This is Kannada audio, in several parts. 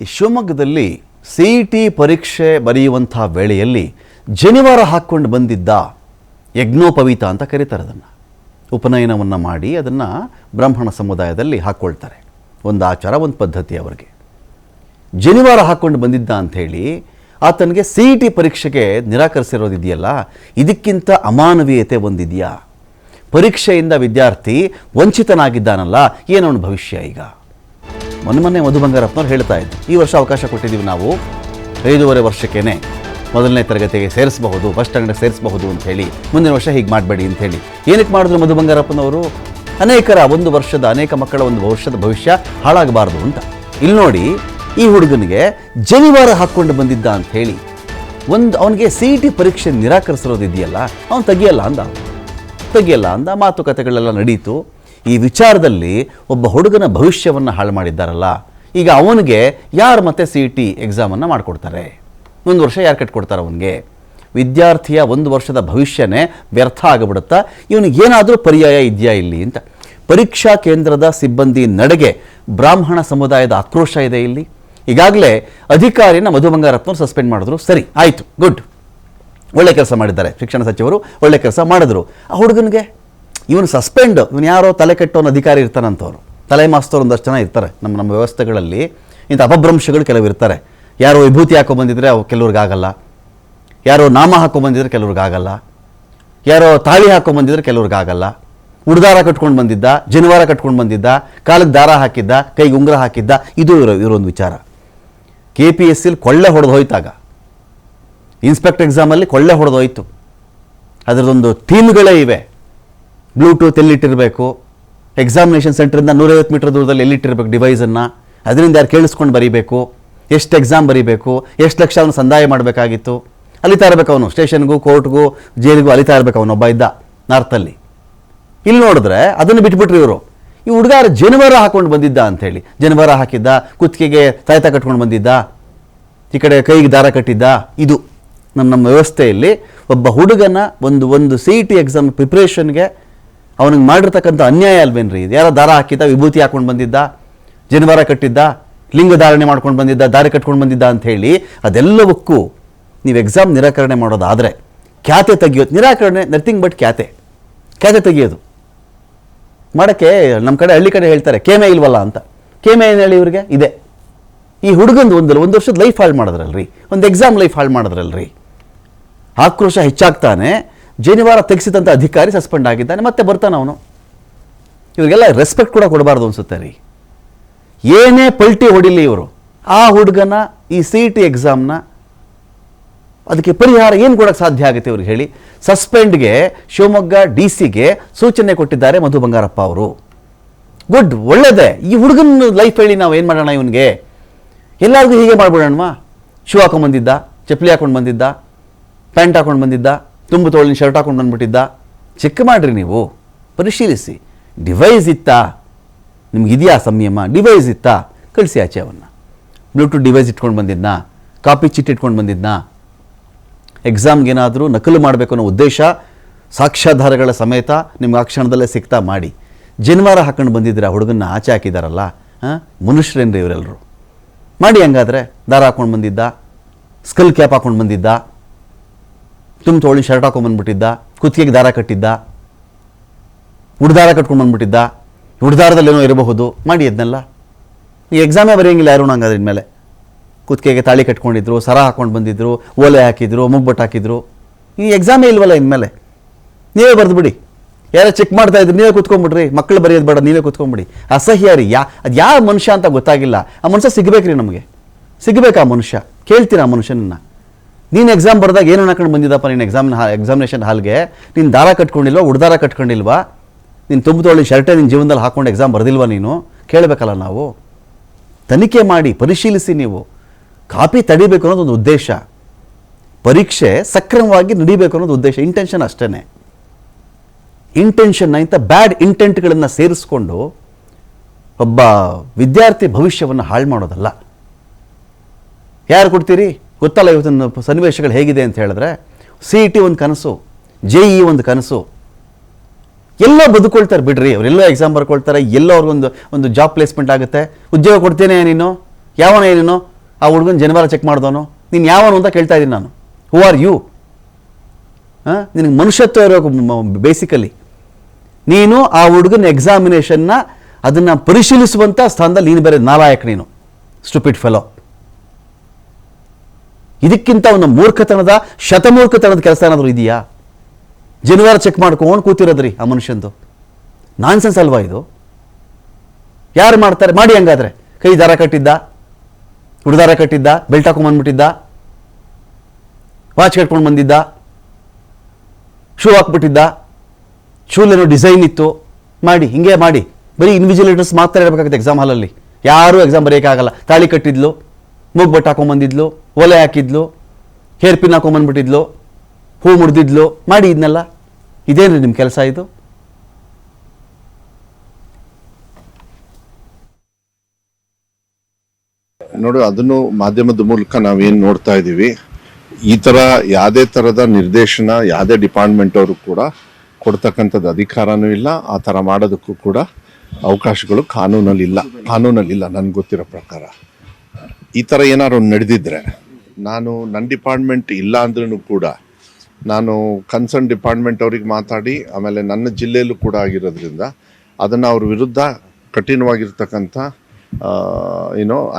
ಈ ಶಿವಮೊಗ್ಗದಲ್ಲಿ CET ಪರೀಕ್ಷೆ ಬರೆಯುವಂಥ ವೇಳೆಯಲ್ಲಿ ಜನಿವಾರ ಹಾಕ್ಕೊಂಡು ಬಂದಿದ್ದ ಯಜ್ಞೋಪವೀತ ಅಂತ ಕರೀತಾರೆ. ಅದನ್ನು ಉಪನಯನವನ್ನು ಮಾಡಿ ಅದನ್ನು ಬ್ರಾಹ್ಮಣ ಸಮುದಾಯದಲ್ಲಿ ಹಾಕ್ಕೊಳ್ತಾರೆ. ಒಂದು ಆಚಾರ, ಒಂದು ಪದ್ಧತಿ ಅವರಿಗೆ. ಜನಿವಾರ ಹಾಕ್ಕೊಂಡು ಬಂದಿದ್ದ ಅಂಥೇಳಿ ಆತನಿಗೆ CET ಪರೀಕ್ಷೆಗೆ ನಿರಾಕರಿಸಿರೋದಿದೆಯಲ್ಲ, ಇದಕ್ಕಿಂತ ಅಮಾನವೀಯತೆ ಒಂದಿದೆಯಾ? ಪರೀಕ್ಷೆಯಿಂದ ವಿದ್ಯಾರ್ಥಿ ವಂಚಿತನಾಗಿದ್ದಾನಲ್ಲ, ಏನವನ ಭವಿಷ್ಯ ಈಗ? ಮೊನ್ನೆ ಮಧು ಬಂಗಾರಪ್ಪನವ್ರು ಹೇಳ್ತಾ ಇದ್ರು, ಈ ವರ್ಷ ಅವಕಾಶ ಕೊಟ್ಟಿದ್ದೀವಿ ನಾವು 5.5 ವರ್ಷಕ್ಕೇ ಮೊದಲನೇ ತರಗತಿಗೆ ಸೇರಿಸಬಹುದು, ಫಸ್ಟ್ ಸ್ಟ್ಯಾಂಡರ್ಡ್ ಸೇರಿಸಬಹುದು ಅಂತ ಹೇಳಿ, ಮುಂದಿನ ವರ್ಷ ಹೀಗೆ ಮಾಡಬೇಡಿ ಅಂಥೇಳಿ. ಏನಕ್ಕೆ ಮಾಡಿದ್ರು ಮಧು ಬಂಗಾರಪ್ಪನವರು? ಅನೇಕ ಮಕ್ಕಳ ಒಂದು ವರ್ಷದ ಭವಿಷ್ಯ ಹಾಳಾಗಬಾರ್ದು ಅಂತ. ಇಲ್ಲಿ ನೋಡಿ, ಈ ಹುಡುಗನಿಗೆ ಜನಿವಾರ ಹಾಕ್ಕೊಂಡು ಬಂದಿದ್ದ ಅಂತ ಹೇಳಿ ಅವನಿಗೆ CET ಪರೀಕ್ಷೆ ನಿರಾಕರಿಸಿರೋದಿದೆಯಲ್ಲ, ಅವನು ತೆಗಿಯಲ್ಲ ಅಂದ ಮಾತುಕತೆಗಳೆಲ್ಲ ನಡೀತು. ಈ ವಿಚಾರದಲ್ಲಿ ಒಬ್ಬ ಹುಡುಗನ ಭವಿಷ್ಯವನ್ನು ಹಾಳು ಮಾಡಿದ್ದಾರಲ್ಲ, ಈಗ ಅವನಿಗೆ ಯಾರು ಮತ್ತೆ CET ಎಕ್ಸಾಮನ್ನು ಮಾಡಿಕೊಡ್ತಾರೆ? 1 ವರ್ಷ ಯಾರು ಕಟ್ಕೊಡ್ತಾರೆ ಅವನಿಗೆ? ವಿದ್ಯಾರ್ಥಿಯ 1 ವರ್ಷದ ಭವಿಷ್ಯನೇ ವ್ಯರ್ಥ ಆಗಿಬಿಡುತ್ತಾ? ಇವನಿಗೆ ಏನಾದರೂ ಪರ್ಯಾಯ ಇದೆಯಾ ಇಲ್ಲಿ ಅಂತ. ಪರೀಕ್ಷಾ ಕೇಂದ್ರದ ಸಿಬ್ಬಂದಿ ನಡೆಗೆ ಬ್ರಾಹ್ಮಣ ಸಮುದಾಯದ ಆಕ್ರೋಶ ಇದೆ ಇಲ್ಲಿ. ಈಗಾಗಲೇ ಅಧಿಕಾರಿನ ಮಧು ಬಂಗಾರಪ್ಪನವರು ಸಸ್ಪೆಂಡ್ ಮಾಡಿದ್ರು. ಸರಿ, ಆಯಿತು, ಗುಡ್, ಒಳ್ಳೆ ಕೆಲಸ ಮಾಡಿದ್ದಾರೆ ಶಿಕ್ಷಣ ಸಚಿವರು, ಒಳ್ಳೆ ಕೆಲಸ ಮಾಡಿದ್ರು. ಆ ಹುಡುಗನಿಗೆ ಇವನು ಸಸ್ಪೆಂಡ್, ಇವನು ಯಾರೋ ತಲೆ ಕೆಟ್ಟವನು ಅಧಿಕಾರಿ ಇರ್ತಾನಂತವ್ರು, ತಲೆ ಮಾಸ್ತರು ಒಂದಷ್ಟು ಜನ ಇರ್ತಾರೆ ನಮ್ಮ ವ್ಯವಸ್ಥೆಗಳಲ್ಲಿ. ಇಂಥ ಅಪಭ್ರಂಶಗಳು ಕೆಲವು ಇರ್ತಾರೆ. ಯಾರೋ ವಿಭೂತಿ ಹಾಕೊಂಡ್ಬಂದಿದ್ರೆ ಕೆಲವ್ರಿಗಾಗಲ್ಲ, ಯಾರೋ ನಾಮ ಹಾಕೊಂಡ್ಬಂದಿದ್ರೆ ಕೆಲವ್ರಿಗಾಗಲ್ಲ, ಯಾರೋ ತಾಳಿ ಹಾಕೊಂಡ್ಬಂದಿದ್ರೆ ಕೆಲವ್ರಿಗಾಗಲ್ಲ. ಉಡ್ದಾರ ಕಟ್ಕೊಂಡು ಬಂದಿದ್ದ, ಜನಿವಾರ ಕಟ್ಕೊಂಡು ಬಂದಿದ್ದ, ಕಾಲಿಗೆ ದಾರ ಹಾಕಿದ್ದ, ಕೈಗೆ ಉಂಗುರ ಹಾಕಿದ್ದ, ಇದು ಇವರೊಂದು ವಿಚಾರ. KPSCಲಿ ಕೊಳ್ಳೆ ಹೊಡೆದು ಹೋಯ್ತಾಗ, ಇನ್ಸ್ಪೆಕ್ಟರ್ ಎಕ್ಸಾಮಲ್ಲಿ ಕೊಳ್ಳೆ ಹೊಡೆದು ಹೋಯ್ತು. ಅದರದೊಂದು ಥೀಮ್ಗಳೇ ಇವೆ. ಬ್ಲೂಟೂತ್ ಎಲ್ಲಿಟ್ಟಿರಬೇಕು, ಎಕ್ಸಾಮಿನೇಷನ್ ಸೆಂಟ್ರಿಂದ 150 ಮೀಟರ್ ದೂರದಲ್ಲಿ ಎಲ್ಲಿಟ್ಟಿರಬೇಕು ಡಿವೈಸನ್ನು, ಅದರಿಂದ ಯಾರು ಕೇಳಿಸ್ಕೊಂಡು ಬರೀಬೇಕು, ಎಷ್ಟು ಎಕ್ಸಾಮ್ ಬರೀಬೇಕು, ಎಷ್ಟು ಲಕ್ಷ ಅವನು ಸಂದಾಯ ಮಾಡಬೇಕಾಗಿತ್ತು, ಅಲಿತಾ ಇರಬೇಕು ಅವನು. ಸ್ಟೇಷನ್ಗೂ, ಕೋರ್ಟ್ಗೂ, ಜೈಲಿಗೂ ಅಲಿತಾ ಇರಬೇಕು ಅವನೊಬ್ಬ ಇದ್ದ ನಾರ್ತಲ್ಲಿ. ಇಲ್ಲಿ ನೋಡಿದ್ರೆ ಅದನ್ನು ಬಿಟ್ಬಿಟ್ರು ಇವರು. ಈ ಹುಡುಗಾರ ಜನಿವಾರ ಹಾಕ್ಕೊಂಡು ಬಂದಿದ್ದ ಅಂಥೇಳಿ, ಜನಿವಾರ ಹಾಕಿದ್ದ, ಕುತ್ತಿಗೆಗೆ ತಾಯ್ತ ಕಟ್ಕೊಂಡು ಬಂದಿದ್ದ, ಈ ಕಡೆ ಕೈಗೆ ದಾರ ಕಟ್ಟಿದ್ದ. ಇದು ನಮ್ಮ ವ್ಯವಸ್ಥೆಯಲ್ಲಿ ಒಬ್ಬ ಹುಡುಗನ ಒಂದು CET ಎಕ್ಸಾಮ್ ಪ್ರಿಪ್ರೇಷನ್ಗೆ ಅವನಿಗೆ ಮಾಡಿರ್ತಕ್ಕಂಥ ಅನ್ಯಾಯ ಅಲ್ವೇನ್ರಿ ಇದು? ಯಾರೋ ದಾರ ಹಾಕಿದ್ದ, ವಿಭೂತಿ ಹಾಕ್ಕೊಂಡು ಬಂದಿದ್ದ, ಜನಿವಾರ ಕಟ್ಟಿದ್ದ, ಲಿಂಗ ಧಾರಣೆ ಮಾಡ್ಕೊಂಡು ಬಂದಿದ್ದ, ದಾರಿ ಕಟ್ಕೊಂಡು ಬಂದಿದ್ದ ಅಂಥೇಳಿ, ಅದೆಲ್ಲವಕ್ಕೂ ನೀವು ಎಕ್ಸಾಮ್ ನಿರಾಕರಣೆ ಮಾಡೋದಾದರೆ ಖ್ಯಾತೆ ತೆಗಿಯೋದು. ನಿರಾಕರಣೆ ನಥಿಂಗ್ ಬಟ್ ಖ್ಯಾತೆ ತೆಗಿಯೋದು ಮಾಡೋಕ್ಕೆ ನಮ್ಮ ಕಡೆ ಹಳ್ಳಿ ಕಡೆ ಹೇಳ್ತಾರೆ ಕೇಮೆ ಇಲ್ವಲ್ಲ ಅಂತ. ಕೇಮೆ ಏನು ಹೇಳಿ ಇವ್ರಿಗೆ ಇದೆ. ಈ ಹುಡುಗಂದು ಒಂದು ವರ್ಷದ ಲೈಫ್ ಹಾಳು ಮಾಡಿದ್ರಲ್ರಿ, ಒಂದು ಎಕ್ಸಾಮ್ ಲೈಫ್ ಹಾಳು ಮಾಡಿದ್ರಲ್ರಿ. ಆಕ್ರೋಶ ಹೆಚ್ಚಾಗ್ತಾನೆ. ಜನಿವಾರ ತೆಗೆಸಿದಂಥ ಅಧಿಕಾರಿ ಸಸ್ಪೆಂಡ್ ಆಗಿದ್ದಾನೆ, ಮತ್ತೆ ಬರ್ತಾನೆ ಅವನು. ಇವ್ರಿಗೆಲ್ಲ ರೆಸ್ಪೆಕ್ಟ್ ಕೂಡ ಕೊಡಬಾರ್ದು ಅನ್ಸುತ್ತೆ ರೀ. ಏನೇ ಪಲ್ಟಿ ಹೊಡಿಲಿ ಇವರು, ಆ ಹುಡುಗನ ಈ CET ಎಕ್ಸಾಮ್ನ ಅದಕ್ಕೆ ಪರಿಹಾರ ಏನು ಕೊಡೋಕ್ಕೆ ಸಾಧ್ಯ ಆಗುತ್ತೆ ಇವ್ರಿಗೆ ಹೇಳಿ? ಸಸ್ಪೆಂಡ್ಗೆ ಶಿವಮೊಗ್ಗ DC-ಗೆ ಸೂಚನೆ ಕೊಟ್ಟಿದ್ದಾರೆ ಮಧು ಬಂಗಾರಪ್ಪ ಅವರು. ಗುಡ್, ಒಳ್ಳೆಯದೇ. ಈ ಹುಡುಗನ ಲೈಫ್ ಹೇಳಿ ನಾವು ಏನು ಮಾಡೋಣ ಇವನಿಗೆ? ಎಲ್ಲರಿಗೂ ಹೀಗೆ ಮಾಡ್ಬಿಡೋಣವಾ? ಶೂ ಹಾಕೊಂಡು ಬಂದಿದ್ದ, ಚಪ್ಪಲಿ ಹಾಕೊಂಡು ಬಂದಿದ್ದ, ಪ್ಯಾಂಟ್ ಹಾಕೊಂಡು ಬಂದಿದ್ದ, ತುಂಬು ತೋಳಿನ ಶರ್ಟ್ ಹಾಕೊಂಡು ಬಂದ್ಬಿಟ್ಟಿದ್ದ. ಚೆಕ್ ಮಾಡಿರಿ ನೀವು, ಪರಿಶೀಲಿಸಿ. ಡಿವೈಸ್ ಇತ್ತಾ ನಿಮ್ಗಿದೆಯಾ ಸಂಯಮ? ಡಿವೈಸ್ ಇತ್ತಾ? ಕಳಿಸಿ ಆಚೆ ಅವನ್ನು. ಬ್ಲೂಟೂತ್ ಡಿವೈಸ್ ಇಟ್ಕೊಂಡು ಬಂದಿದ್ನಾ? ಕಾಪಿ ಚೀಟ್ ಇಟ್ಕೊಂಡು ಬಂದಿದ್ನಾ? ಎಕ್ಸಾಮ್ಗೇನಾದರೂ ನಕಲು ಮಾಡಬೇಕು ಅನ್ನೋ ಉದ್ದೇಶ ಸಾಕ್ಷ್ಯಾಧಾರಗಳ ಸಮೇತ ನಿಮ್ಗೆ ಆ ಕ್ಷಣದಲ್ಲೇ ಸಿಗ್ತಾ ಮಾಡಿ. ಜನಿವಾರ ಹಾಕೊಂಡು ಬಂದಿದ್ದೀರಾ, ಹುಡುಗನ್ನ ಆಚೆ ಹಾಕಿದಾರಲ್ಲ, ಮನುಷ್ಯರೇನ್ರಿ ಇವರೆಲ್ಲರೂ? ಮಾಡಿ ಹಂಗಾದರೆ. ದಾರ ಹಾಕ್ಕೊಂಡು ಬಂದಿದ್ದ, ಸ್ಕಲ್ ಕ್ಯಾಪ್ ಹಾಕ್ಕೊಂಡು ಬಂದಿದ್ದ, ತುಂಬ ತೋಳಿ ಶರ್ಟ್ ಹಾಕೊಂಡು ಬಂದ್ಬಿಟ್ಟಿದ್ದ, ಕುತ್ತಿಗೆಗೆ ದಾರ ಕಟ್ಟಿದ್ದ, ಉಡ್ದಾರ ಕಟ್ಕೊಂಡು ಬಂದ್ಬಿಟ್ಟಿದ್ದ, ಉಡ್ದಾರದಲ್ಲೇನೋ ಇರಬಹುದು. ಮಾಡಿ ಅದನ್ನೆಲ್ಲ. ಈ ಎಕ್ಸಾಮೇ ಬರೆಯೋಂಗಿಲ್ಲ ಯಾರು ಹಂಗಾದ್ರೆ ಇನ್ಮೇಲೆ. ಕುತ್ತಿಗೆಗೆ ತಾಳಿ ಕಟ್ಕೊಂಡಿದ್ರು, ಸರ ಹಾಕ್ಕೊಂಡು ಬಂದಿದ್ರು, ಓಲೆ ಹಾಕಿದ್ರು, ಮುಗ್ಬಟ್ಟು ಹಾಕಿದ್ರು. ಈ ಎಕ್ಸಾಮೇ ಇಲ್ವಲ್ಲ ಇನ್ಮೇಲೆ. ನೀವೇ ಬರೆದು ಬಿಡಿ. ಯಾರೋ ಚೆಕ್ ಮಾಡ್ತಾ ಇದ್ರು, ನೀವೇ ಕೂತ್ಕೊಂಡ್ಬಿಡ್ರಿ. ಮಕ್ಕಳು ಬರೆಯೋದು ಬೇಡ, ನೀವೇ ಕೂತ್ಕೊಂಡ್ಬಿಡಿ. ಅಸಹ್ಯ ರೀ. ಅದು ಯಾವ ಮನುಷ್ಯ ಅಂತ ಗೊತ್ತಾಗಿಲ್ಲ. ಆ ಮನುಷ್ಯ ಸಿಗಬೇಕ್ರಿ ನಮಗೆ, ಸಿಗಬೇಕು ಆ ಮನುಷ್ಯ. ಕೇಳ್ತೀರಾ ಆ ಮನುಷ್ಯನನ್ನು? ನೀನು ಎಕ್ಸಾಮ್ ಬರೆದಾಗ ಏನು ಹಾಕೊಂಡು ಬಂದಿದ್ದಪ್ಪ ನೀನು ಎಕ್ಸಾಮಿನೇಷನ್ ಹಾಲ್ಗೆ? ನೀನು ದಾರ ಕಟ್ಕೊಂಡಿಲ್ವಾ, ಉಡ್ದಾರ ಕಟ್ಕೊಂಡಿಲ್ವಾ? ನೀನು ತುಂಬ ತೋಳಿ ಶರ್ಟೇ ನಿನ್ನ ಜೀವನದಲ್ಲಿ ಹಾಕ್ಕೊಂಡು ಎಕ್ಸಾಮ್ ಬರೆದಿಲ್ವಾ ನೀನು? ಕೇಳಬೇಕಲ್ಲ ನಾವು. ತನಿಖೆ ಮಾಡಿ, ಪರಿಶೀಲಿಸಿ. ನೀವು ಕಾಪಿ ತಡಿಬೇಕು ಅನ್ನೋದೊಂದು ಉದ್ದೇಶ, ಪರೀಕ್ಷೆ ಸಕ್ರಮವಾಗಿ ನಡೀಬೇಕು ಅನ್ನೋದು ಉದ್ದೇಶ. ಇಂಟೆನ್ಷನ್ ಅಷ್ಟೇ. ಇಂಟೆನ್ಷನ್ನ ಇಂಥ ಬ್ಯಾಡ್ ಇಂಟೆಂಟ್ಗಳನ್ನು ಸೇರಿಸ್ಕೊಂಡು ಒಬ್ಬ ವಿದ್ಯಾರ್ಥಿ ಭವಿಷ್ಯವನ್ನು ಹಾಳು ಮಾಡೋದಲ್ಲ. ಯಾರು ಕೊಡ್ತೀರಿ ಗೊತ್ತಲ್ಲ. ಇವತ್ತಿನ ಸನ್ನಿವೇಶಗಳು ಹೇಗಿದೆ ಅಂತ ಹೇಳಿದ್ರೆ, CET ಒಂದು ಕನಸು, JEE ಒಂದು ಕನಸು. ಎಲ್ಲೋ ಬದುಕೊಳ್ತಾರೆ ಬಿಡ್ರಿ. ಅವರೆಲ್ಲೋ ಎಕ್ಸಾಮ್ ಬರ್ಕೊಳ್ತಾರೆ, ಎಲ್ಲೋ ಅವ್ರಿಗೊಂದು ಜಾಬ್ ಪ್ಲೇಸ್ಮೆಂಟ್ ಆಗುತ್ತೆ. ಉದ್ಯೋಗ ಕೊಡ್ತೇನೆ ನೀನು, ಯಾವನ ಏನೇನೋ ಆ ಹುಡುಗನ ಜನಿವಾರ ಚೆಕ್ ಮಾಡಿದವನು, ನೀನು ಯಾವನು ಅಂತ ಕೇಳ್ತಾ ಇದ್ದೀನಿ ನಾನು. Who are you? ನಿನಗೆ ಮನುಷ್ಯತ್ವ ಇರಬೇಕು ಬೇಸಿಕಲಿ. ನೀನು ಆ ಹುಡುಗನ ಎಕ್ಸಾಮಿನೇಷನ್ನ ಅದನ್ನು ಪರಿಶೀಲಿಸುವಂಥ ಸ್ಥಾನದಲ್ಲಿ ನೀನು ಬೇರೆ ನಾಲಾಯಕ, ನೀನು ಸ್ಟುಪಿಡ್ ಫೆಲೋ. ಇದಕ್ಕಿಂತ ಒಂದು ಮೂರ್ಖತನದ ಶತಮೂರ್ಖತನದ ಕೆಲಸ ಏನಾದರೂ ಇದೆಯಾ? ಜನಿವಾರ ಚೆಕ್ ಮಾಡ್ಕೊಂಡು ಕೂತಿರೋದ್ರಿ ಆ ಮನುಷ್ಯಂದು. ನಾನ್ಸೆನ್ಸ್ ಅಲ್ವಾ ಇದು? ಯಾರು ಮಾಡ್ತಾರೆ? ಮಾಡಿ. ಹಂಗಾದ್ರೆ ಕೈ ದಾರ ಕಟ್ಟಿದ್ದ, ಹುಡುದಾರ ಕಟ್ಟಿದ್ದ, ಬೆಲ್ಟ್ ಹಾಕೊಂಡ್ಬಂದ್ಬಿಟ್ಟಿದ್ದ, ವಾಚ್ ಕಟ್ಕೊಂಡು ಬಂದಿದ್ದ, ಶೂ ಹಾಕ್ಬಿಟ್ಟಿದ್ದ, ಶೂಲೇನೋ ಡಿಸೈನ್ ಇತ್ತು, ಮಾಡಿ. ಹಿಂಗೆ ಮಾಡಿ. ಬರೀ ಇನ್ವಿಜಿಲೇಟರ್ಸ್ ಮಾತ್ರ ಇರಬೇಕಾಗುತ್ತೆ ಎಕ್ಸಾಮ್ ಹಾಲಲ್ಲಿ. ಯಾರೂ ಎಕ್ಸಾಮ್ ಬರೆಯೋಕ್ಕಾಗಲ್ಲ. ತಾಳಿ ಕಟ್ಟಿದ್ಲು, ಮೂಗ್ಬಟ್ಟು ಹಾಕೊಂಡ್ಬಂದಿದ್ಲು, ಒಲೆ ಹಾಕಿದ್ಲು, ಹೇರ್ ಪಿನ್ ಹಾಕೊಂಡ್ಬಂದ್ಬಿಟ್ಟಿದ್ಲು, ಹೂ ಮುಡ್ದಿದ್ಲು, ಮಾಡಿ. ಇದನ್ನೆಲ್ಲ ಇದೇನ್ರಿ ನಿಮ್ಮ ಕೆಲಸ ಇದು? ನೋಡಿ, ಅದನ್ನು ಮಾಧ್ಯಮದ ಮೂಲಕ ನಾವೇನು ನೋಡ್ತಾ ಇದ್ದೀವಿ, ಈ ಥರ ಯಾವುದೇ ಥರದ ನಿರ್ದೇಶನ ಯಾವುದೇ ಡಿಪಾರ್ಟ್ಮೆಂಟ್ ಅವರು ಕೂಡ ಕೊಡ್ತಕ್ಕಂಥದ್ದು ಅಧಿಕಾರನೂ ಇಲ್ಲ. ಆ ಥರ ಮಾಡೋದಕ್ಕೂ ಕೂಡ ಅವಕಾಶಗಳು ಕಾನೂನಲ್ಲಿಲ್ಲ. ನನಗೆ ಗೊತ್ತಿರೋ ಪ್ರಕಾರ ಈ ಥರ ಏನಾದ್ರು ನಡೆದಿದ್ರೆ ನಾನು ನನ್ನ ಡಿಪಾರ್ಟ್ಮೆಂಟ್ ಇಲ್ಲ ಅಂದ್ರೂ ಕೂಡ ನಾನು ಕನ್ಸರ್ನ್ ಡಿಪಾರ್ಟ್ಮೆಂಟ್ ಅವ್ರಿಗೆ ಮಾತಾಡಿ, ಆಮೇಲೆ ನನ್ನ ಜಿಲ್ಲೆಯಲ್ಲೂ ಕೂಡ ಆಗಿರೋದ್ರಿಂದ ಅದನ್ನು ಅವ್ರ ವಿರುದ್ಧ ಕಠಿಣವಾಗಿರ್ತಕ್ಕಂಥ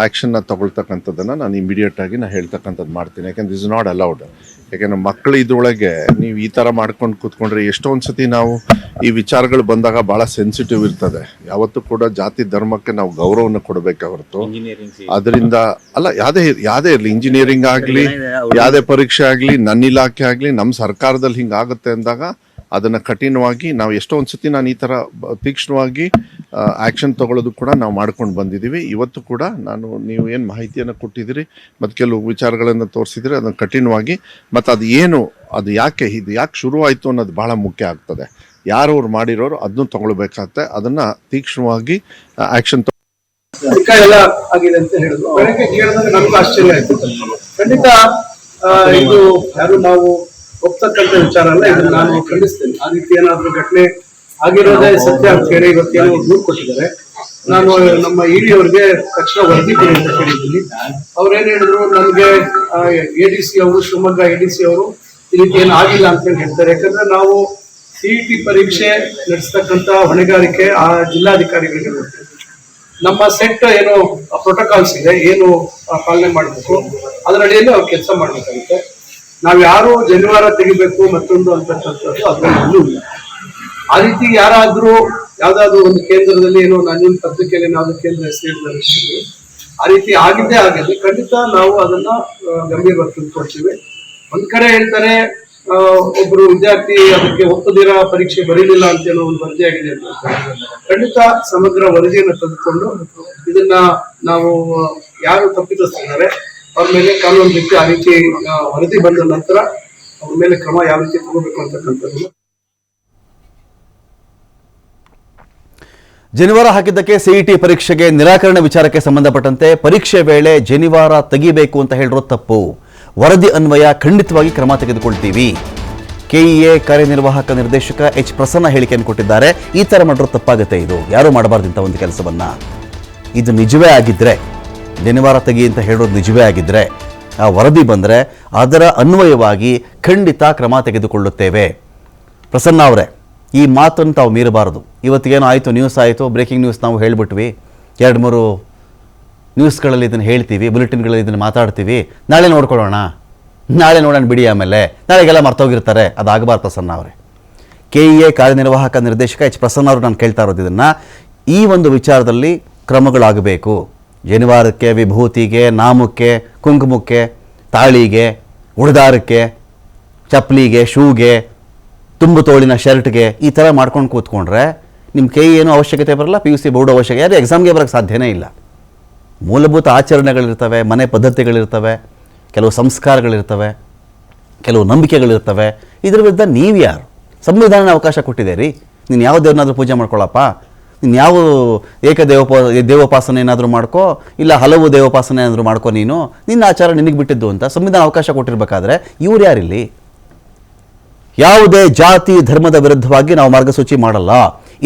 ಆ್ಯಕ್ಷನ್ನ ತಗೊಳ್ತಕ್ಕಂಥದ್ದನ್ನು ನಾನು ಇಮಿಡಿಯೇಟಾಗಿ ನಾನು ಹೇಳ್ತಕ್ಕಂಥದ್ದು ಮಾಡ್ತೀನಿ. ಯಾಕೆಂದ್ರೆ ದಿಸ್ ಇಸ್ ನಾಟ್ ಅಲೌಡ್. ಯಾಕೆಂದ್ರೆ ಮಕ್ಕಳು ಇದ್ರೊಳಗೆ ನೀವು ಈ ಥರ ಮಾಡ್ಕೊಂಡು ಕೂತ್ಕೊಂಡ್ರೆ, ಎಷ್ಟೊಂದು ಸತಿ ನಾವು ಈ ವಿಚಾರಗಳು ಬಂದಾಗ ಭಾಳ ಸೆನ್ಸಿಟಿವ್ ಇರ್ತದೆ. ಯಾವತ್ತೂ ಕೂಡ ಜಾತಿ ಧರ್ಮಕ್ಕೆ ನಾವು ಗೌರವವನ್ನು ಕೊಡಬೇಕೆ ಹೊರತು ಅದರಿಂದ ಅಲ್ಲ, ಯಾವುದೇ ಇರಲಿ, ಇಂಜಿನಿಯರಿಂಗ್ ಆಗಲಿ, ಯಾವುದೇ ಪರೀಕ್ಷೆ ಆಗಲಿ, ನನ್ನ ಇಲಾಖೆ ಆಗಲಿ, ನಮ್ಮ ಸರ್ಕಾರದಲ್ಲಿ ಹಿಂಗಾಗುತ್ತೆ ಅಂದಾಗ ಅದನ್ನು ಕಠಿಣವಾಗಿ ನಾವು ಎಷ್ಟೊಂದು ಸತಿ ನಾನು ಈ ಥರ ತೀಕ್ಷ್ಣವಾಗಿ ಆ್ಯಕ್ಷನ್ ತಗೊಳ್ಳೋದು ಕೂಡ ನಾವು ಮಾಡ್ಕೊಂಡು ಬಂದಿದ್ದೀವಿ. ಇವತ್ತು ಕೂಡ ನೀವು ಏನು ಮಾಹಿತಿಯನ್ನು ಕೊಟ್ಟಿದ್ದೀರಿ ಮತ್ತು ಕೆಲವು ವಿಚಾರಗಳನ್ನು ತೋರಿಸಿದರೆ ಅದನ್ನು ಕಠಿಣವಾಗಿ, ಮತ್ತು ಅದು ಯಾಕೆ ಶುರುವಾಯಿತು ಅನ್ನೋದು ಭಾಳ ಮುಖ್ಯ ಆಗ್ತದೆ. ಯಾರು ಅವ್ರು ಮಾಡಿರೋರು ಅದನ್ನು ತಗೊಳ್ಬೇಕಾಗತ್ತೆ. ಅದನ್ನು ತೀಕ್ಷ್ಣವಾಗಿ ಆ್ಯಕ್ಷನ್ ಎಲ್ಲ ಆಗಿದೆ ಅಂತ ಹೇಳಿದ್ರು. ಬೆಳಗ್ಗೆ ಕೇಳಿದಾಗ ನಮಗೂ ಆಶ್ಚರ್ಯ ಆಯ್ತು. ಖಂಡಿತ ಇದು ಯಾರು ನಾವು ಒಪ್ತಕ್ಕಂಥ ವಿಚಾರ ಅಲ್ಲ. ಇದನ್ನು ನಾನು ಖಂಡಿಸ್ತೇನೆ. ಆ ರೀತಿ ಏನಾದ್ರೂ ಘಟನೆ ಆಗಿರೋದೇ ಸತ್ಯ ಅಂತ ಹೇಳಿ ಇವತ್ತೇನೋ ದೂರು ಕೊಟ್ಟಿದ್ದಾರೆ. ನಾನು ನಮ್ಮ ಇಡಿ ಅವ್ರಿಗೆ ತಕ್ಷಣ ವರದಿ ಕೊಡಿ ಅಂತ ಕೇಳಿದ್ದೀನಿ. ಅವ್ರೇನ್ ಹೇಳಿದ್ರು, ನಮ್ಗೆ ADC ಅವರು, ಶಿವಮೊಗ್ಗ ADC ಅವರು ಈ ರೀತಿ ಏನು ಆಗಿಲ್ಲ ಅಂತ ಹೇಳಿ ಹೇಳ್ತಾರೆ. ಯಾಕಂದ್ರೆ ನಾವು CET ಪರೀಕ್ಷೆ ನಡೆಸ್ತಕ್ಕಂಥ ಹೊಣೆಗಾರಿಕೆ ಆ ಜಿಲ್ಲಾಧಿಕಾರಿಗಳಿಗೆ ಬರ್ತದೆ. ನಮ್ಮ ಸೆಟ್ ಏನು ಪ್ರೋಟೋಕಾಲ್ಸ್ ಇದೆ, ಏನು ಪಾಲನೆ ಮಾಡಬೇಕು, ಅದರ ಅಡಿಯಲ್ಲಿ ಅವ್ರು ಕೆಲಸ ಮಾಡ್ಬೇಕಾಗುತ್ತೆ. ನಾವ್ ಯಾರು ಜನಿವಾರ ತೆಗಿಬೇಕು ಮತ್ತೊಂದು ಅಂತಕ್ಕಂಥದ್ದು ಅದರಲ್ಲಿ ಇಲ್ಲ. ಆ ರೀತಿ ಯಾರಾದ್ರೂ ಯಾವ್ದಾದ್ರು ಒಂದು ಕೇಂದ್ರದಲ್ಲಿ ಏನೋ ನಾನು ಪತ್ರಿಕೆಯಲ್ಲಿ ಯಾವ್ದು ಕೇಂದ್ರ ಹೆಸರಿದ್ದಾರೆ, ಆ ರೀತಿ ಆಗಿದೆ. ಖಂಡಿತ ನಾವು ಅದನ್ನ ಗಂಭೀರವಾಗಿ ತಿಳ್ಕೊಳ್ತೀವಿ. ಒಂದ್ ಕಡೆ ಹೇಳ್ತಾರೆ ಒಬ್ರು ವಿದ್ಯಾರ್ಥಿ ಅದಕ್ಕೆ ಒಪ್ಪದಿರ ಪರೀಕ್ಷೆ ಬರೀಲಿಲ್ಲ ಅಂತ ಏನೋ ಒಂದು ವರದಿ ಆಗಿದೆ ಅಂತ. ಖಂಡಿತ ಸಮಗ್ರ ವರದಿಯನ್ನು ತೆಗೆದುಕೊಂಡು ಇದನ್ನ ನಾವು ಯಾರು ತಪ್ಪಿತಸ್ಥರಿದ್ದಾರೆ ಅವ್ರ ಮೇಲೆ ಕಾನೂನು ರೀತಿ ಆ ರೀತಿ ವರದಿ ಬಂದ ನಂತರ ಅವ್ರ ಮೇಲೆ ಕ್ರಮ ಯಾವ ರೀತಿ ತಗೋಬೇಕು ಅಂತಕ್ಕಂಥದ್ದು. ಜನಿವಾರ ಹಾಕಿದ್ದಕ್ಕೆ CET ಪರೀಕ್ಷೆಗೆ ನಿರಾಕರಣೆ ವಿಚಾರಕ್ಕೆ ಸಂಬಂಧಪಟ್ಟಂತೆ ಪರೀಕ್ಷೆ ವೇಳೆ ಜನಿವಾರ ತೆಗಿಬೇಕು ಅಂತ ಹೇಳಿರೋ ತಪ್ಪು. ವರದಿ ಅನ್ವಯ ಖಂಡಿತವಾಗಿ ಕ್ರಮ ತೆಗೆದುಕೊಳ್ತೀವಿ. KEA ಕಾರ್ಯನಿರ್ವಾಹಕ ನಿರ್ದೇಶಕ H. ಪ್ರಸನ್ನ ಹೇಳಿಕೆಯನ್ನು ಕೊಟ್ಟಿದ್ದಾರೆ. ಈ ಥರ ಮಾಡಿರೋ ತಪ್ಪಾಗುತ್ತೆ, ಇದು ಯಾರೂ ಮಾಡಬಾರ್ದಂಥ ಒಂದು ಕೆಲಸವನ್ನ. ಇದು ನಿಜವೇ ಆಗಿದ್ರೆ, ಜನಿವಾರ ತೆಗಿ ಅಂತ ಹೇಳೋದು ನಿಜವೇ ಆಗಿದ್ರೆ, ಆ ವರದಿ ಬಂದರೆ ಅದರ ಅನ್ವಯವಾಗಿ ಖಂಡಿತ ಕ್ರಮ ತೆಗೆದುಕೊಳ್ಳುತ್ತೇವೆ. ಪ್ರಸನ್ನ ಅವರೇ, ಈ ಮಾತನ್ನು ತಾವು ಮೀರಬಾರದು. ಇವತ್ತಿಗೇನೋ ಆಯಿತು, ನ್ಯೂಸ್ ಆಯಿತು, ಬ್ರೇಕಿಂಗ್ ನ್ಯೂಸ್ ನಾವು ಹೇಳಿಬಿಟ್ವಿ, 2-3 ನ್ಯೂಸ್ಗಳಲ್ಲಿ ಇದನ್ನು ಹೇಳ್ತೀವಿ, ಬುಲೆಟಿನ್ಗಳಲ್ಲಿ ಇದನ್ನು ಮಾತಾಡ್ತೀವಿ, ನಾಳೆ ನೋಡ್ಕೊಳ್ಳೋಣ ಬಿಡಿ, ಆಮೇಲೆ ನಾಳೆಗೆಲ್ಲ ಮರ್ತೋಗಿರ್ತಾರೆ. ಅದಾಗಬಾರ್ದು ಪ್ರಸನ್ನ ಅವರೇ. KEA ಕಾರ್ಯನಿರ್ವಾಹಕ ನಿರ್ದೇಶಕ H. ಪ್ರಸನ್ನ ಅವರು ನಾನು ಕೇಳ್ತಾ ಇರೋದು ಇದನ್ನು. ಈ ಒಂದು ವಿಚಾರದಲ್ಲಿ ಕ್ರಮಗಳಾಗಬೇಕು. ಜನಿವಾರಕ್ಕೆ, ವಿಭೂತಿಗೆ, ನಾಮಕ್ಕೆ, ಕುಂಕುಮಕ್ಕೆ, ತಾಳಿಗೆ, ಉಡ್ದಾರಕ್ಕೆ, ಚಪ್ಪಲಿಗೆ, ಶೂಗೆ, ತುಂಬು ತೋಳಿನ ಶರ್ಟ್ಗೆ ಈ ಥರ ಮಾಡ್ಕೊಂಡು ಕೂತ್ಕೊಂಡ್ರೆ ನಿಮ್ಮ KEA ಏನೂ ಅವಶ್ಯಕತೆ ಬರಲ್ಲ, PUC ಬೋರ್ಡ್ ಅವಶ್ಯಕತೆ, ಯಾರು ಎಕ್ಸಾಮ್ಗೆ ಬರೋಕ್ಕೆ ಸಾಧ್ಯನೇ ಇಲ್ಲ. ಮೂಲಭೂತ ಆಚರಣೆಗಳಿರ್ತವೆ, ಮನೆ ಪದ್ಧತಿಗಳಿರ್ತವೆ, ಕೆಲವು ಸಂಸ್ಕಾರಗಳಿರ್ತವೆ, ಕೆಲವು ನಂಬಿಕೆಗಳಿರ್ತವೆ. ಇದ್ರ ವಿರುದ್ಧ ನೀವು ಯಾರು? ಸಂವಿಧಾನ ಅವಕಾಶ ಕೊಟ್ಟಿದೆ ರೀ. ನೀನು ಯಾವ ದೇವ್ರನ್ನಾದ್ರೂ ಪೂಜೆ ಮಾಡ್ಕೊಳ್ಳಪ್ಪ, ನೀನು ಯಾವ ದೇವೋಪಾಸನೆ ಏನಾದರೂ ಮಾಡ್ಕೋ, ಇಲ್ಲ ಹಲವು ದೇವೋಪಾಸನೆ ಏನಾದರೂ ಮಾಡ್ಕೋ, ನಿನ್ನ ಆಚಾರ ನಿನಗೆ ಬಿಟ್ಟಿದ್ದು ಅಂತ ಸಂವಿಧಾನ ಅವಕಾಶ ಕೊಟ್ಟಿರಬೇಕಾದ್ರೆ ಇವ್ರು ಯಾರಿಲ್ಲಿ? ಯಾವುದೇ ಜಾತಿ ಧರ್ಮದ ವಿರುದ್ಧವಾಗಿ ನಾವು ಮಾರ್ಗಸೂಚಿ ಮಾಡಲ್ಲ.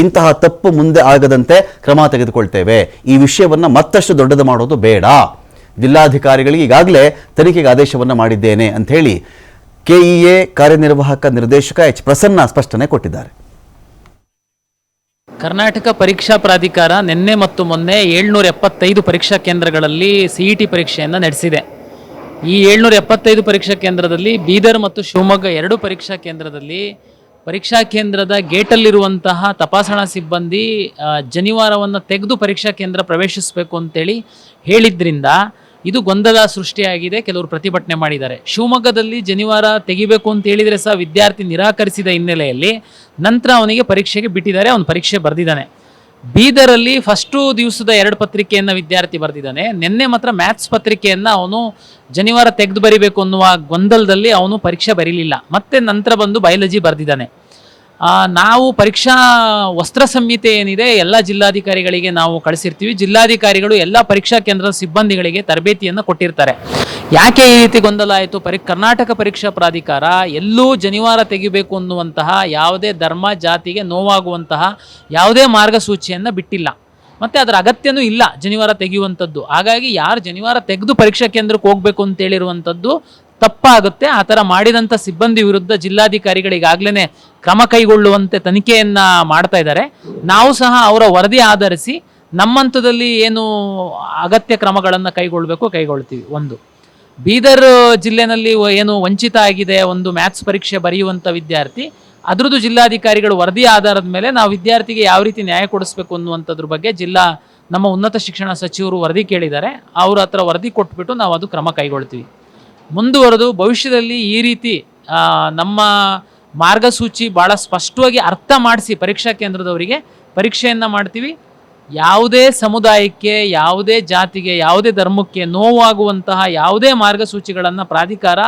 ಇಂತಹ ತಪ್ಪು ಮುಂದೆ ಆಗದಂತೆ ಕ್ರಮ ತೆಗೆದುಕೊಳ್ತೇವೆ. ಈ ವಿಷಯವನ್ನು ಮತ್ತಷ್ಟು ದೊಡ್ಡದು ಮಾಡೋದು ಬೇಡ. ಜಿಲ್ಲಾಧಿಕಾರಿಗಳಿಗೆ ಈಗಾಗಲೇ ತನಿಖೆಗೆ ಆದೇಶವನ್ನು ಮಾಡಿದ್ದೇನೆ ಅಂಥೇಳಿ ಕೆಇಎ ಕಾರ್ಯನಿರ್ವಾಹಕ ನಿರ್ದೇಶಕ ಎಚ್ ಪ್ರಸನ್ನ ಸ್ಪಷ್ಟನೆ ಕೊಟ್ಟಿದ್ದಾರೆ. ಕರ್ನಾಟಕ ಪರೀಕ್ಷಾ ಪ್ರಾಧಿಕಾರ ನಿನ್ನೆ ಮತ್ತು ಮೊನ್ನೆ 775 ಪರೀಕ್ಷಾ ಕೇಂದ್ರಗಳಲ್ಲಿ CET ಪರೀಕ್ಷೆಯನ್ನು ನಡೆಸಿದೆ. ಈ 775 ಪರೀಕ್ಷಾ ಕೇಂದ್ರದಲ್ಲಿ ಬೀದರ್ ಮತ್ತು ಶಿವಮೊಗ್ಗ 2 ಪರೀಕ್ಷಾ ಕೇಂದ್ರದಲ್ಲಿ ಪರೀಕ್ಷಾ ಕೇಂದ್ರದ ಗೇಟಲ್ಲಿರುವಂತಹ ತಪಾಸಣಾ ಸಿಬ್ಬಂದಿ ಜನಿವಾರವನ್ನು ತೆಗೆದು ಪರೀಕ್ಷಾ ಕೇಂದ್ರ ಪ್ರವೇಶಿಸಬೇಕು ಅಂತೇಳಿ ಹೇಳಿದ್ರಿಂದ ಇದು ಗೊಂದಲ ಸೃಷ್ಟಿಯಾಗಿದೆ. ಕೆಲವರು ಪ್ರತಿಭಟನೆ ಮಾಡಿದ್ದಾರೆ. ಶಿವಮೊಗ್ಗದಲ್ಲಿ ಜನಿವಾರ ತೆಗಿಬೇಕು ಅಂತ ಹೇಳಿದರೆ ಸಹ ವಿದ್ಯಾರ್ಥಿ ನಿರಾಕರಿಸಿದ ಹಿನ್ನೆಲೆಯಲ್ಲಿ ನಂತರ ಅವನಿಗೆ ಪರೀಕ್ಷೆಗೆ ಬಿಟ್ಟಿದ್ದಾರೆ. ಅವನು ಪರೀಕ್ಷೆ ಬರೆದಿದ್ದಾನೆ. ಬೀದರಲ್ಲಿ ಫಸ್ಟು ದಿವಸದ 2 ಪತ್ರಿಕೆಯನ್ನು ವಿದ್ಯಾರ್ಥಿ ಬರೆದಿದ್ದಾನೆ. ನಿನ್ನೆ ಮಾತ್ರ ಮ್ಯಾಥ್ಸ್ ಪತ್ರಿಕೆಯನ್ನು ಅವನು ಜನಿವಾರ ತೆಗೆದು ಬರಿಬೇಕು ಅನ್ನುವ ಗೊಂದಲದಲ್ಲಿ ಅವನು ಪರೀಕ್ಷೆ ಬರೀಲಿಲ್ಲ. ಮತ್ತೆ ನಂತರ ಬಂದು ಬಯಾಲಜಿ ಬರೆದಿದ್ದಾನೆ. ನಾವು ಪರೀಕ್ಷಾ ವಸ್ತ್ರ ಸಂಹಿತೆ ಏನಿದೆ ಎಲ್ಲ ಜಿಲ್ಲಾಧಿಕಾರಿಗಳಿಗೆ ನಾವು ಕಳಿಸಿರ್ತೀವಿ. ಜಿಲ್ಲಾಧಿಕಾರಿಗಳು ಎಲ್ಲ ಪರೀಕ್ಷಾ ಕೇಂದ್ರದ ಸಿಬ್ಬಂದಿಗಳಿಗೆ ತರಬೇತಿಯನ್ನು ಕೊಟ್ಟಿರ್ತಾರೆ. ಯಾಕೆ ಈ ರೀತಿ ಗೊಂದಲ ಆಯಿತು? ಕರ್ನಾಟಕ ಪರೀಕ್ಷಾ ಪ್ರಾಧಿಕಾರ ಎಲ್ಲೂ ಜನಿವಾರ ತೆಗಿಬೇಕು ಅನ್ನುವಂತಹ ಯಾವುದೇ ಧರ್ಮ ಜಾತಿಗೆ ನೋವಾಗುವಂತಹ ಯಾವುದೇ ಮಾರ್ಗಸೂಚಿಯನ್ನು ಬಿಟ್ಟಿಲ್ಲ. ಮತ್ತು ಅದರ ಅಗತ್ಯನೂ ಇಲ್ಲ ಜನಿವಾರ ತೆಗೆಯುವಂಥದ್ದು. ಹಾಗಾಗಿ ಯಾರು ಜನಿವಾರ ತೆಗೆದು ಪರೀಕ್ಷಾ ಕೇಂದ್ರಕ್ಕೆ ಹೋಗಬೇಕು ಅಂತೇಳಿರುವಂಥದ್ದು ತಪ್ಪಾಗುತ್ತೆ. ಆ ಥರ ಮಾಡಿದಂಥ ಸಿಬ್ಬಂದಿ ವಿರುದ್ಧ ಜಿಲ್ಲಾಧಿಕಾರಿಗಳಿಗಾಗಲೇ ಕ್ರಮ ಕೈಗೊಳ್ಳುವಂತೆ ತನಿಖೆಯನ್ನು ಮಾಡ್ತಾ ಇದ್ದಾರೆ. ನಾವು ಸಹ ಅವರ ವರದಿ ಆಧರಿಸಿ ನಮ್ಮ ಹಂತದಲ್ಲಿ ಏನು ಅಗತ್ಯ ಕ್ರಮಗಳನ್ನು ಕೈಗೊಳ್ತೀವಿ. ಒಂದು ಬೀದರ್ ಜಿಲ್ಲೆನಲ್ಲಿ ಏನು ವಂಚಿತ ಆಗಿದೆ ಒಂದು ಮ್ಯಾಥ್ಸ್ ಪರೀಕ್ಷೆ ಬರೆಯುವಂಥ ವಿದ್ಯಾರ್ಥಿ, ಅದರದ್ದು ಜಿಲ್ಲಾಧಿಕಾರಿಗಳು ವರದಿ ಆಧಾರದ ಮೇಲೆ ನಾವು ವಿದ್ಯಾರ್ಥಿಗೆ ಯಾವ ರೀತಿ ನ್ಯಾಯ ಕೊಡಿಸ್ಬೇಕು ಅನ್ನುವಂಥದ್ರ ಬಗ್ಗೆ ನಮ್ಮ ಉನ್ನತ ಶಿಕ್ಷಣ ಸಚಿವರು ವರದಿ ಕೇಳಿದ್ದಾರೆ. ಅವ್ರ ಹತ್ರ ವರದಿ ಕೊಟ್ಬಿಟ್ಟು ನಾವು ಅದು ಕ್ರಮ ಕೈಗೊಳ್ತೀವಿ. ಮುಂದುವರೆದು ಭವಿಷ್ಯದಲ್ಲಿ ಈ ರೀತಿ ನಮ್ಮ ಮಾರ್ಗಸೂಚಿ ಭಾಳ ಸ್ಪಷ್ಟವಾಗಿ ಅರ್ಥ ಮಾಡಿಸಿ ಪರೀಕ್ಷಾ ಕೇಂದ್ರದವರಿಗೆ ಪರೀಕ್ಷೆಯನ್ನು ಮಾಡ್ತೀವಿ. ಯಾವುದೇ ಸಮುದಾಯಕ್ಕೆ, ಯಾವುದೇ ಜಾತಿಗೆ, ಯಾವುದೇ ಧರ್ಮಕ್ಕೆ ನೋವಾಗುವಂತಹ ಯಾವುದೇ ಮಾರ್ಗಸೂಚಿಗಳನ್ನು ಪ್ರಾಧಿಕಾರ